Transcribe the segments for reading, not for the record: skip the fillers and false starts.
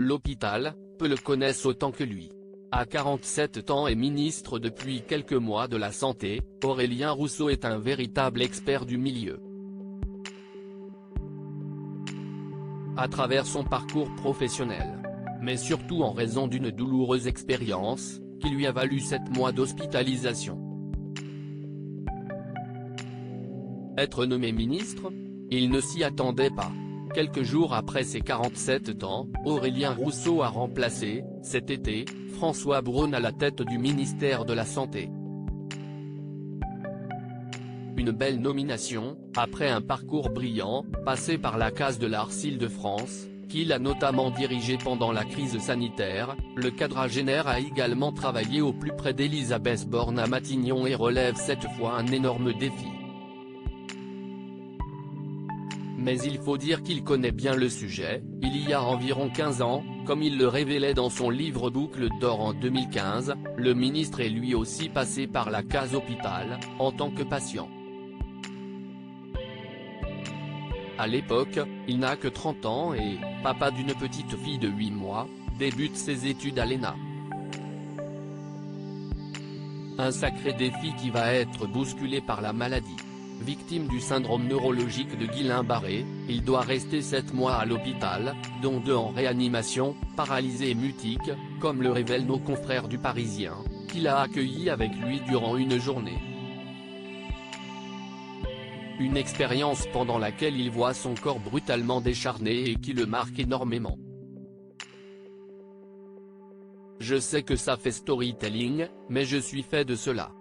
l'hôpital, peu le connaissent autant que lui. À 47 ans et ministre depuis quelques mois de la Santé, Aurélien Rousseau est un véritable expert du milieu. À travers son parcours professionnel, mais surtout en raison d'une douloureuse expérience, qui lui a valu 7 mois d'hospitalisation. Être nommé ministre? Il ne s'y attendait pas. Quelques jours après ses 47 ans, Aurélien Rousseau a remplacé, cet été, François Braun à la tête du ministère de la Santé. Une belle nomination, après un parcours brillant, passé par la case de l'ARS Île-de-France, qu'il a notamment dirigé pendant la crise sanitaire. Le quadragénaire a également travaillé au plus près d'Elisabeth Borne à Matignon et relève cette fois un énorme défi. Mais il faut dire qu'il connaît bien le sujet. Il y a environ 15 ans, comme il le révélait dans son livre Boucle d'or en 2015, le ministre est lui aussi passé par la case hôpital, en tant que patient. À l'époque, il n'a que 30 ans et, papa d'une petite fille de 8 mois, débute ses études à l'ENA. Un sacré défi qui va être bousculé par la maladie. Victime du syndrome neurologique de Guillain-Barré, il doit rester 7 mois à l'hôpital, dont 2 en réanimation, paralysé et mutique, comme le révèlent nos confrères du Parisien, qu'il a accueilli avec lui durant une journée. Une expérience pendant laquelle il voit son corps brutalement décharné et qui le marque énormément. Je sais que ça fait storytelling, mais je suis fait de cela.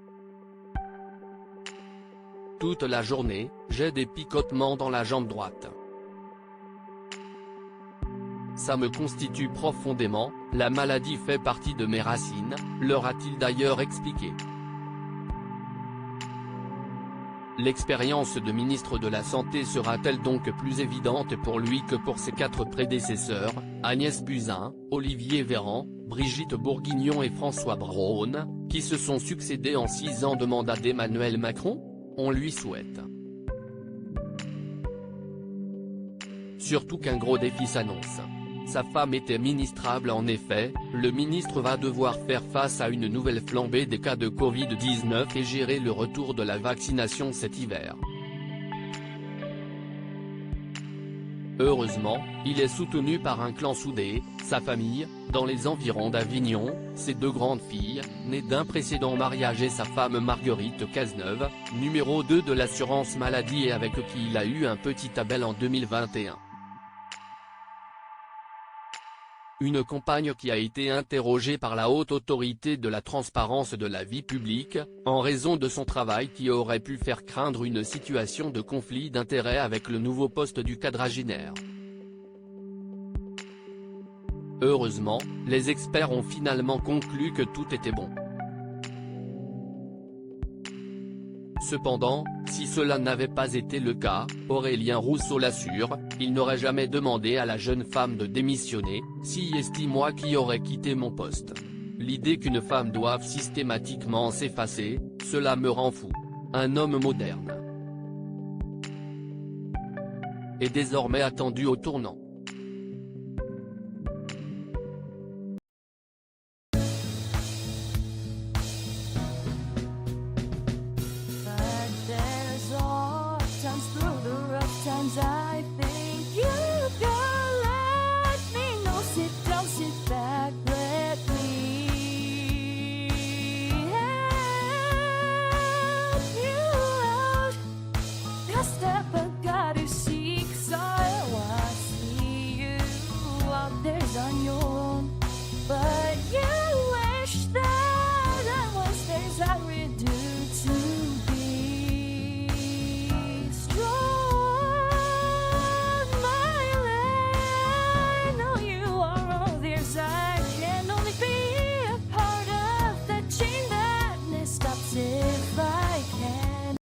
Toute la journée, j'ai des picotements dans la jambe droite. Ça me constitue profondément, la maladie fait partie de mes racines, leur a-t-il d'ailleurs expliqué. L'expérience de ministre de la Santé sera-t-elle donc plus évidente pour lui que pour ses 4 prédécesseurs, Agnès Buzyn, Olivier Véran, Brigitte Bourguignon et François Braun, qui se sont succédés en 6 ans de mandat d'Emmanuel Macron? On lui souhaite. Surtout qu'un gros défi s'annonce. Sa femme était ministrable en effet, le ministre va devoir faire face à une nouvelle flambée des cas de Covid-19 et gérer le retour de la vaccination cet hiver. Heureusement, il est soutenu par un clan soudé, sa famille, dans les environs d'Avignon, ses 2 grandes filles, nées d'un précédent mariage et sa femme Marguerite Cazeneuve, numéro 2 de l'assurance maladie et avec qui il a eu un petit Abel en 2021. Une compagne qui a été interrogée par la haute autorité de la transparence de la vie publique, en raison de son travail qui aurait pu faire craindre une situation de conflit d'intérêts avec le nouveau poste du quadragénaire. Heureusement, les experts ont finalement conclu que tout était bon. Cependant, si cela n'avait pas été le cas, Aurélien Rousseau l'assure, il n'aurait jamais demandé à la jeune femme de démissionner, si estime-moi qui aurait quitté mon poste. L'idée qu'une femme doive systématiquement s'effacer, cela me rend fou. Un homme moderne est désormais attendu au tournant.